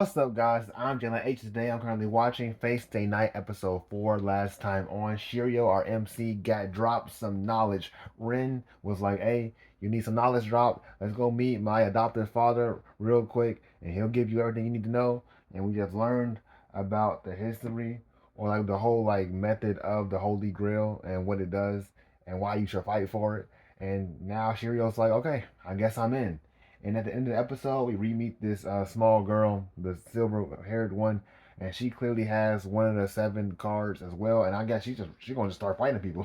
What's up, guys? I'm Jalen H. Today, I'm currently watching Face Day Night episode 4. Last time on, Shirio, our MC, got dropped some knowledge. Rin was like, hey, you need some knowledge drop. Let's go meet my adopted father real quick, and he'll give you everything you need to know. And we just learned about the history or like the whole like method of the Holy Grail and what it does and why you should fight for it. And now Shirio's like, okay, I guess I'm in. And at the end of the episode, we re-meet this small girl, the silver-haired one, and she clearly has one of the 7 cards as well. And I guess she's gonna just start fighting people.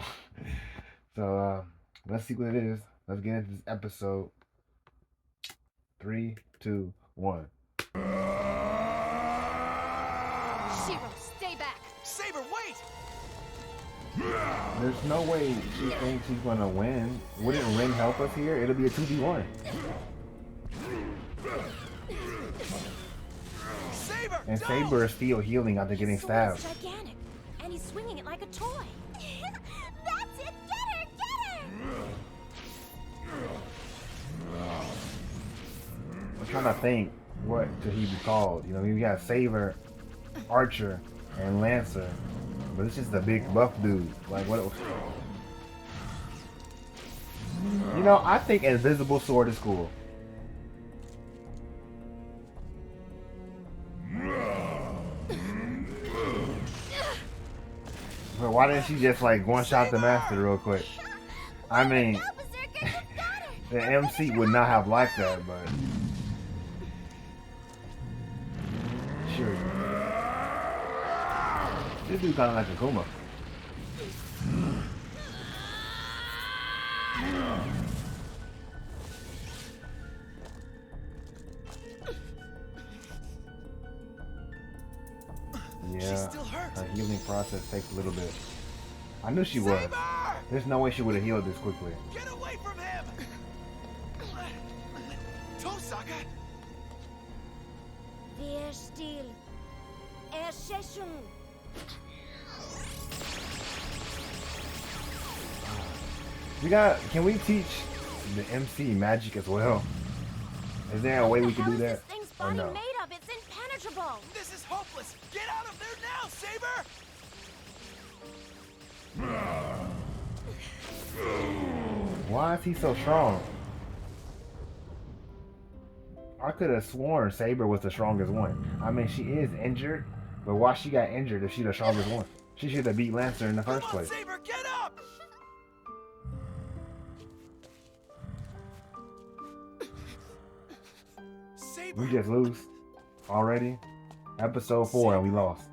So let's see what it is. Let's get into this episode. 3, 2, 1. Shiro, stay back! Saber, wait! There's no way she thinks she's gonna win. Wouldn't Rin help us here? It'll be a 2v1. Saber, And no! Saber is still healing after getting His sword's stabbed. gigantic, and he's swinging it like a toy. That's it! Get her! Get her! I'm trying to think what could he be called. You know, we got Saber, Archer, and Lancer, but it's just a big buff dude. Like what? You know, I think Invisible Sword is cool. But why didn't she just like one shot the master real quick? I mean, No, Berserker, you got her! the MC would not have liked that, but sure. This dude kind of like Akuma. She's Yeah, still hurt. her healing process takes a little bit. I knew she was. Saber! There's no way she would have healed this quickly. Get away from him! Tosaka! Wir still. Erschöpfung. Can we teach the MC magic as well? Is there a way we can do that? What the hell is this thing's Or body no? made of? It's impenetrable! This is hopeless! Get out of there now, Saber! Why is he so strong? I could have sworn Saber was the strongest one. I mean, she is injured, but why she got injured if she's the strongest one? She should have beat Lancer in the Come first on, place. Saber, get up! Saber! We just lose already. Episode 4 and we lost.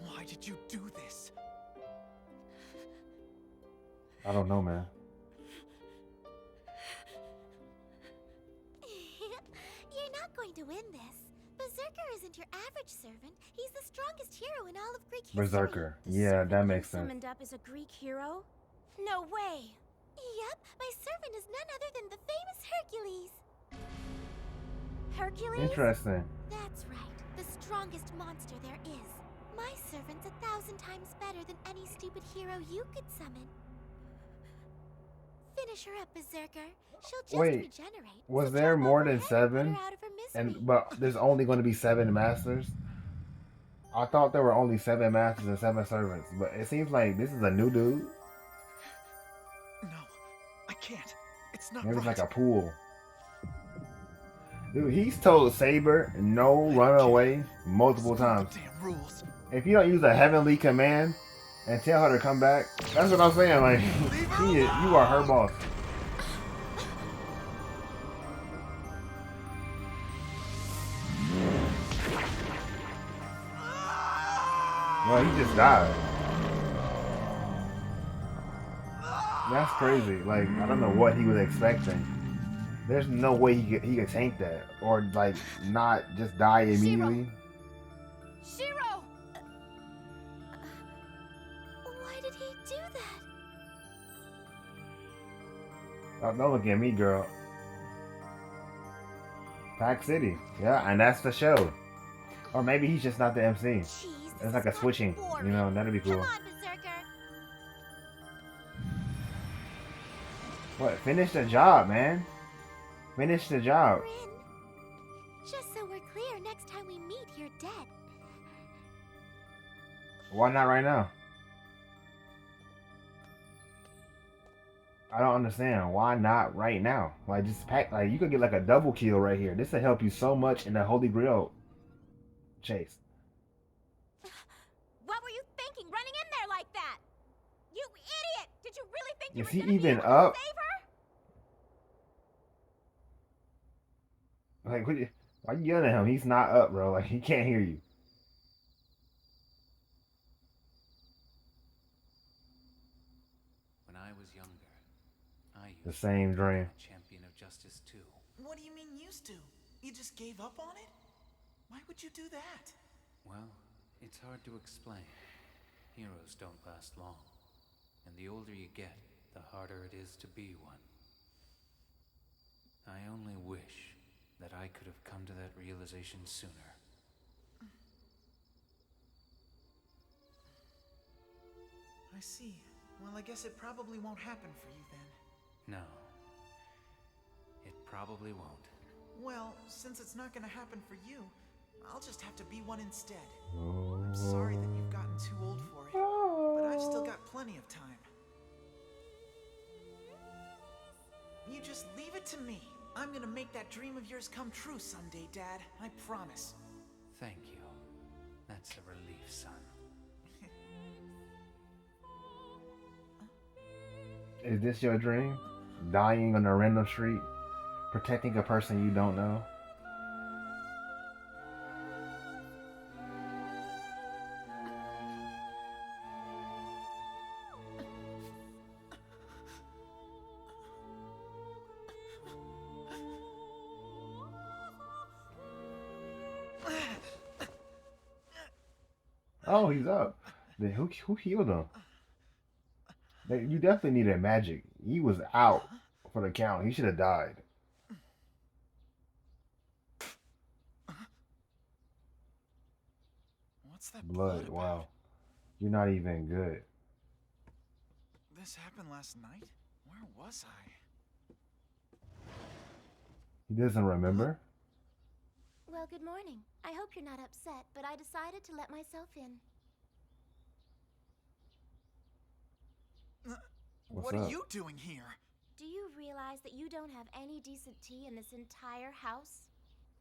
Why did you do this? I don't know, man. You're not going to win this. Berserker isn't your average servant. He's the strongest hero in all of Greek history. Berserker. The Yeah, servant that you makes sense. Summoned up as a Greek hero? No way. Yep, my servant is none other than the famous Hercules. Hercules? Interesting. That's right. The strongest monster there is. My servant's 1,000 times better than any stupid hero you could summon. Finish her up, Berserker. She'll just Wait, regenerate. was So there chop more off her than head and 7? put her out of her misery. And but there's only going to be 7 masters. I thought there were only 7 masters and 7 servants, but it seems like this is a new dude. No, I can't. It's not Maybe it's right. like a pool. Dude, he's told Saber no, run away multiple times. Damn rules. If you don't use a heavenly command and tell her to come back, that's what I'm saying. Like, you are her boss. Well, he just died. That's crazy. Like, I don't know what he was expecting. There's no way he could tank that or like not just die immediately. Shiro! Why did he do that? Don't look at me, girl. Pack City. Yeah, and that's the show. Or maybe he's just not the MC. Jeez, It's this like a is switching. boring. You know, that'd be Come cool. on, Berserker. What? Finish the job, man. Finish the job. Rin, just so we're clear, next time we meet, you're dead. Why not right now? I don't understand. Why not right now? Like, just pack. Like, you could get like a double kill right here. This will help you so much in the Holy Grail chase. What were you thinking, running in there like that? You idiot! Did you really think you Is were he gonna be even able up? to save her? Like, why you yelling at him? He's not up, bro. Like, he can't hear you. When I was younger, I used The same to be dream. a champion of justice too. What do you mean used to? You just gave up on it? Why would you do that? Well, it's hard to explain. Heroes don't last long. And the older you get, the harder it is to be one. I only wish that I could have come to that realization sooner. I see. Well, I guess it probably won't happen for you then. No. It probably won't. Well, since it's not gonna happen for you, I'll just have to be one instead. I'm sorry that you've gotten too old for it, but I've still got plenty of time. You just leave it to me. I'm gonna make that dream of yours come true someday, Dad. I promise. Thank you. That's a relief, son. Is this your dream? Dying on a random street? Protecting a person you don't know? Oh, he's up. Then who healed him? You definitely needed magic. He was out for the count. He should have died. What's that Blood. about? Wow. You're not even good. This happened last night? Where was I? He doesn't remember? Well, good morning. I hope you're not upset, but I decided to let myself in. What's What up? are you doing here? Do you realize that you don't have any decent tea in this entire house?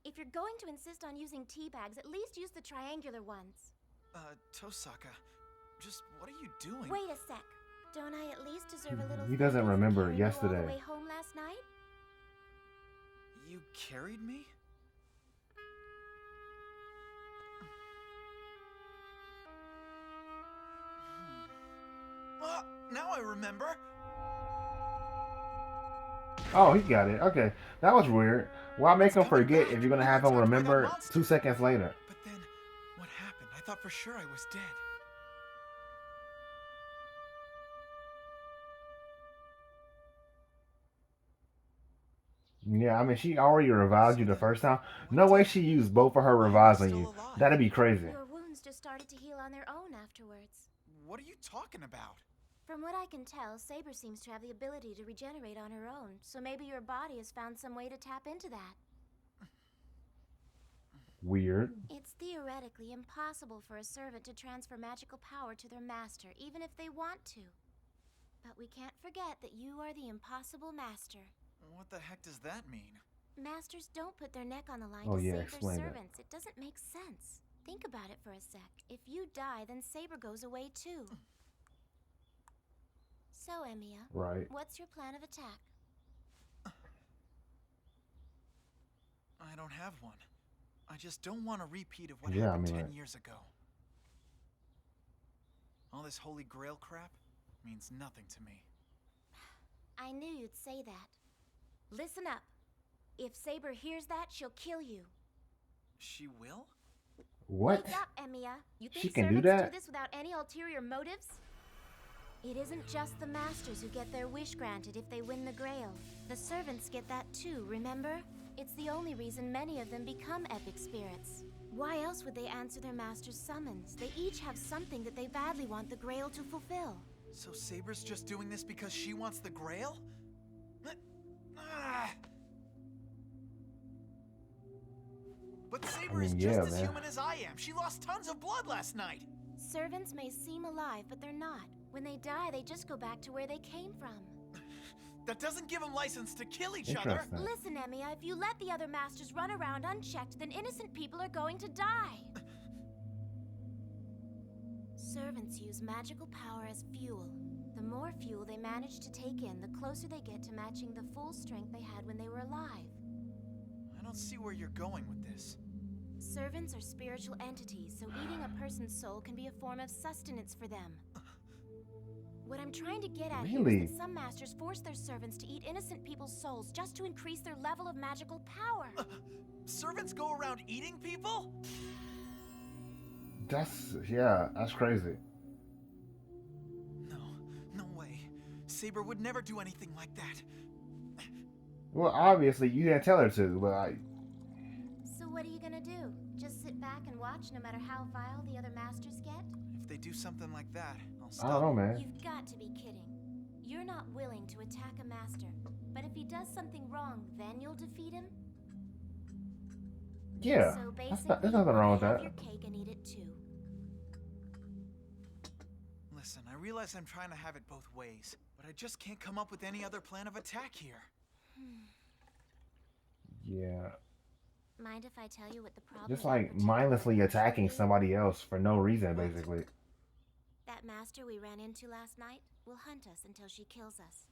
If you're going to insist on using tea bags, at least use the triangular ones. Tosaka, just what are you doing? Wait a sec. Don't I at least deserve a little He doesn't thank you for remember carrying you all yesterday. the way home last night? You carried me? Now I remember. Oh, he got it. Okay. That was weird. Why make him forget if you're going to have him remember 2 seconds later? But then, what happened? I thought for sure I was dead. Yeah, I mean, she already revived you the first time. No way she used both of her revives on you. That'd be crazy. Your wounds just started to heal on their own afterwards. What are you talking about? From what I can tell, Saber seems to have the ability to regenerate on her own, so maybe your body has found some way to tap into that. Weird. It's theoretically impossible for a servant to transfer magical power to their master, even if they want to. But we can't forget that you are the impossible master. What the heck does that mean? Masters don't put their neck on the line Oh, to yeah, save explain their that. servants. It doesn't make sense. Think about it for a sec. If you die, then Saber goes away too. So, Emiya, Right. what's your plan of attack? I don't have one. I just don't want a repeat of what Yeah, I happened mean, 10 years ago. All this Holy Grail crap means nothing to me. I knew you'd say that. Listen up. If Saber hears that, she'll kill you. She will? What? Wake up, Emiya. You think She can do servants that? do this without any ulterior motives? It isn't just the masters who get their wish granted if they win the Grail. The servants get that too, remember? It's the only reason many of them become epic spirits. Why else would they answer their master's summons? They each have something that they badly want the Grail to fulfill. So Saber's just doing this because she wants the Grail? Ah. But Saber is just as human as I am. She lost tons of blood last night. Servants may seem alive, but they're not. When they die, they just go back to where they came from. That doesn't give them license to kill each other. Interesting. Listen, Emiya, if you let the other masters run around unchecked, then innocent people are going to die. Servants use magical power as fuel. The more fuel they manage to take in, the closer they get to matching the full strength they had when they were alive. I don't see where you're going with this. Servants are spiritual entities, so eating a person's soul can be a form of sustenance for them. What I'm trying to get at here Really? is that some masters force their servants to eat innocent people's souls just to increase their level of magical power. Servants go around eating people? That's crazy. No way. Saber would never do anything like that. Well, obviously you didn't tell her to, but So what are you gonna do? Just sit back and watch no matter how vile the other masters get? If they do something like that, I'll I stop. don't know, man. You've got to be kidding. You're not willing to attack a master, but if he does something wrong, then you'll defeat him? Yeah, So there's nothing wrong with have that. your cake and eat it too. Listen, I realize I'm trying to have it both ways, but I just can't come up with any other plan of attack here. Yeah, Mind if I tell you what the problem just with like particular mindlessly master attacking is? somebody else for no reason, basically. That master we ran into last night will hunt us until she kills us.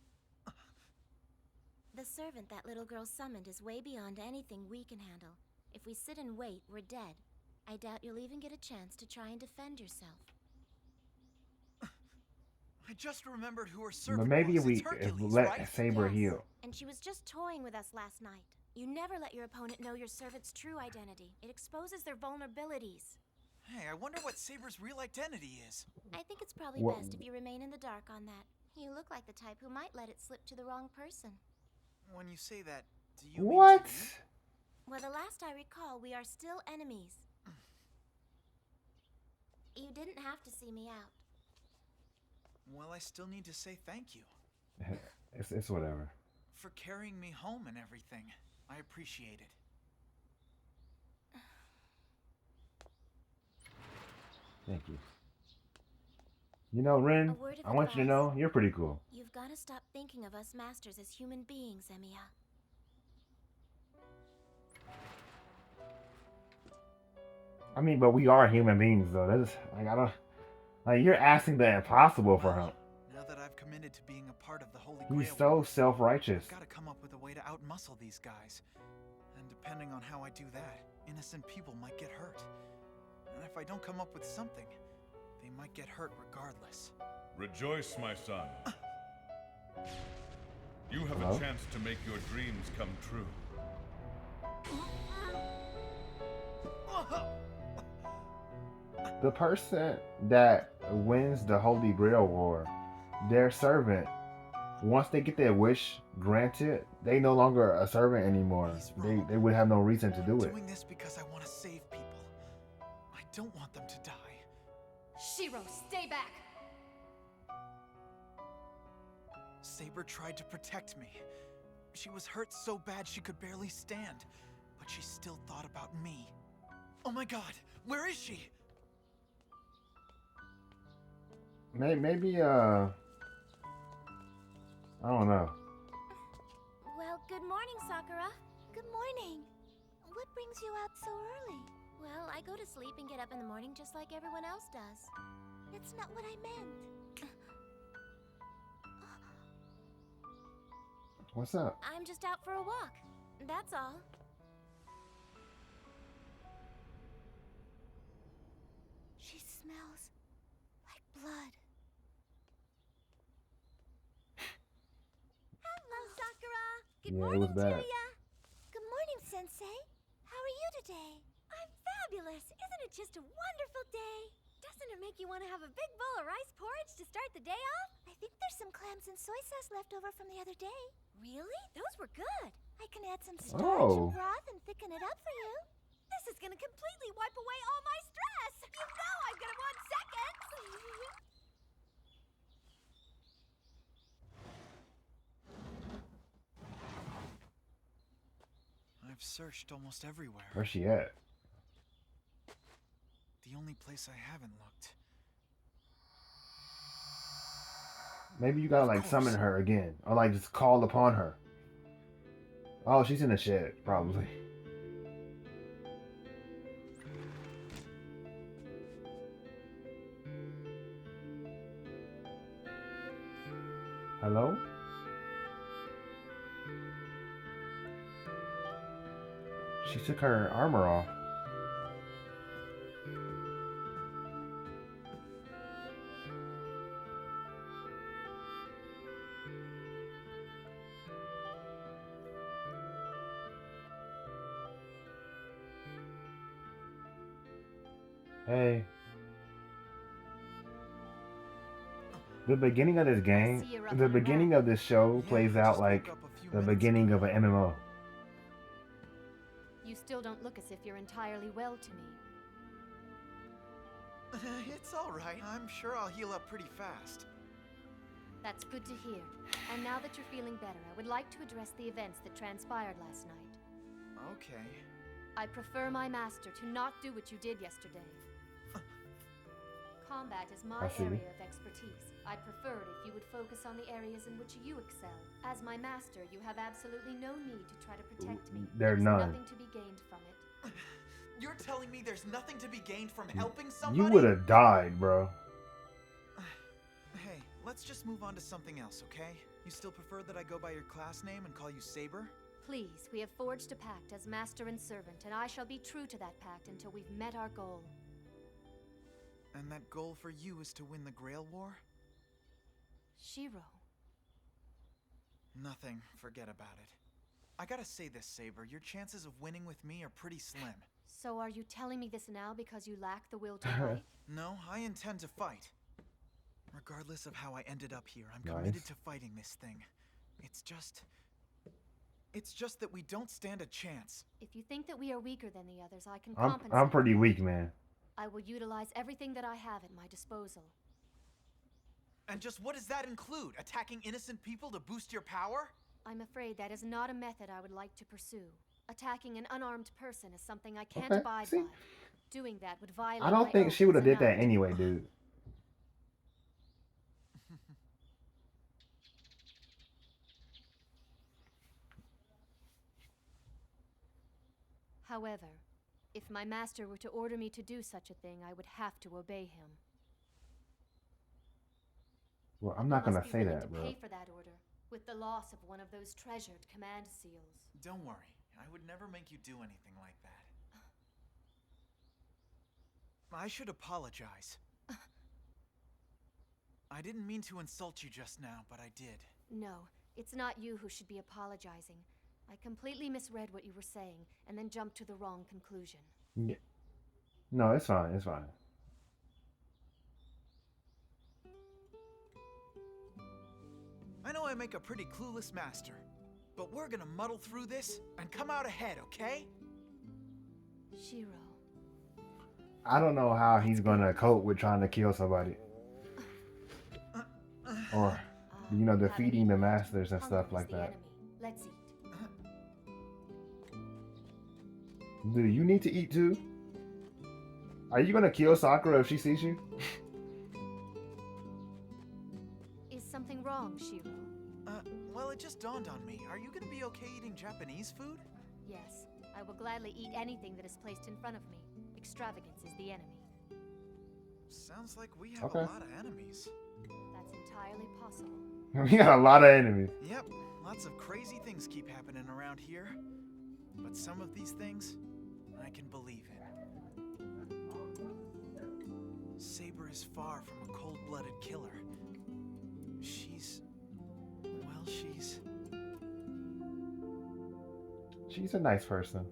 The servant that little girl summoned is way beyond anything we can handle. If we sit and wait, we're dead. I doubt you'll even get a chance to try and defend yourself. I just remembered who her But servant maybe was. we It's Hercules, let right? Saber Yes, heal. and she was just toying with us last night. You never let your opponent know your servant's true identity. It exposes their vulnerabilities. Hey, I wonder what Saber's real identity is. I think it's probably What- best if you remain in the dark on that. You look like the type who might let it slip to the wrong person. When you say that, do you mean What? to me? Well, the last I recall, we are still enemies. You didn't have to see me out. Well, I still need to say thank you It's whatever. for carrying me home and everything. I appreciate it. Thank you. You know, A Ren, word of I want you to advice. know you're pretty cool. You've got to stop thinking of us masters as human beings, Emiya. I mean, but we are human beings, though. That's like I don't like you're asking the impossible for him. Now that I've committed to being a part of the Holy Grail, He's so self-righteous. I've got to come up with a way to outmuscle these guys. And depending on how I do that, innocent people might get hurt. And if I don't come up with something, they might get hurt regardless. Rejoice, my son. You have Hello? a chance to make your dreams come true. The person that wins the Holy Grail War, their servant, once they get their wish granted, they no longer a servant anymore. He's They wrong. would have no reason to I'm do it. doing this because I want to save people. I don't want them to die. Shiro, stay back! Saber tried to protect me. She was hurt so bad she could barely stand, but she still thought about me. Oh my god, where is she? Maybe I don't know. Well, good morning, Sakura. Good morning. What brings you out so early? Well, I go to sleep and get up in the morning just like everyone else does. That's not what I meant. What's up? I'm just out for a walk. That's all. She smells like blood. Hello, Sakura. Good Yeah, it morning, was bad. Julia. Good morning, Sensei. How are you today? I'm fabulous. Isn't it just a wonderful day? Doesn't it make you want to have a big bowl of rice porridge to start the day off? I think there's some clams and soy sauce left over from the other day. Really? Those were good. I can add some starch Oh. and broth and thicken it up for you. This is gonna completely wipe away all my stress. You know I'm gonna want seconds. I've searched almost everywhere. Where's she at? The only place I haven't looked. Maybe you gotta Of like course. summon her again, or like just call upon her. Oh, she's in the shed, probably. Hello? She took her armor off. Hey. The beginning of this game, See you roughing the around. beginning of this show Yeah, plays I out just like woke up a few the minutes beginning ago. of an MMO. You still don't look as if you're entirely well to me. It's all right. I'm sure I'll heal up pretty fast. That's good to hear. And now that you're feeling better, I would like to address the events that transpired last night. Okay. I prefer my master to not do what you did yesterday. Combat is my I see. area of expertise. I'd prefer it if you would focus on the areas in which you excel. As my master, you have absolutely no need to try to protect me. There's There's none. nothing to be gained from it. You're telling me there's nothing to be gained from helping You somebody? would have died, bro. Hey, let's just move on to something else, okay? You still prefer that I go by your class name and call you Saber? Please, we have forged a pact as master and servant, and I shall be true to that pact until we've met our goal. And that goal for you is to win the Grail War? Shiro. Nothing. Forget about it. I gotta say this, Saber. Your chances of winning with me are pretty slim. So are you telling me this now because you lack the will to fight? No, I intend to fight. Regardless of how I ended up here, I'm committed Nice. to fighting this thing. It's just that we don't stand a chance. If you think that we are weaker than the others, I can I'm compensate. pretty weak, man. I will utilize everything that I have at my disposal. And just what does that include? Attacking innocent people to boost your power? I'm afraid that is not a method I would like to pursue. Attacking an unarmed person is something I can't Okay, abide see? by. Doing that would violate I don't my think oath she would have as a did that knight. anyway, dude. However, if my master were to order me to do such a thing, I would have to obey him. Well, I'm You not gonna must be say willing that, to bro. pay for that order, with the loss of one of those treasured command seals. Don't worry. I would never make you do anything like that. I should apologize. I didn't mean to insult you just now, but I did. No, it's not you who should be apologizing. I completely misread what you were saying, and then jumped to the wrong conclusion. Yeah. No, it's fine. It's fine. I know I make a pretty clueless master, but we're gonna muddle through this and come out ahead, okay? Shiro. I don't know how he's gonna cope with trying to kill somebody, or you know, you haven't defeating eaten the yet. masters and Hunger stuff is like the that. enemy. Let's eat. Do you need to eat too? Are you gonna kill Sakura if she sees you? Is something wrong, Shiro? Well, it just dawned on me. Are you gonna be okay eating Japanese food? Yes, I will gladly eat anything that is placed in front of me. Extravagance is the enemy. Sounds like we have Okay. a lot of enemies. That's entirely possible. We got a lot of enemies. Yep, lots of crazy things keep happening around here. But some of these things, I can believe in. Saber is far from a cold-blooded killer. She's a nice person.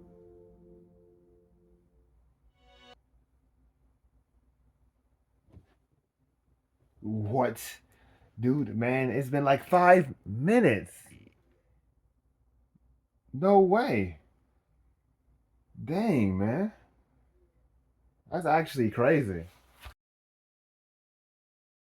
What? Dude, man, it's been like 5 minutes. No way. Dang, man. That's actually crazy.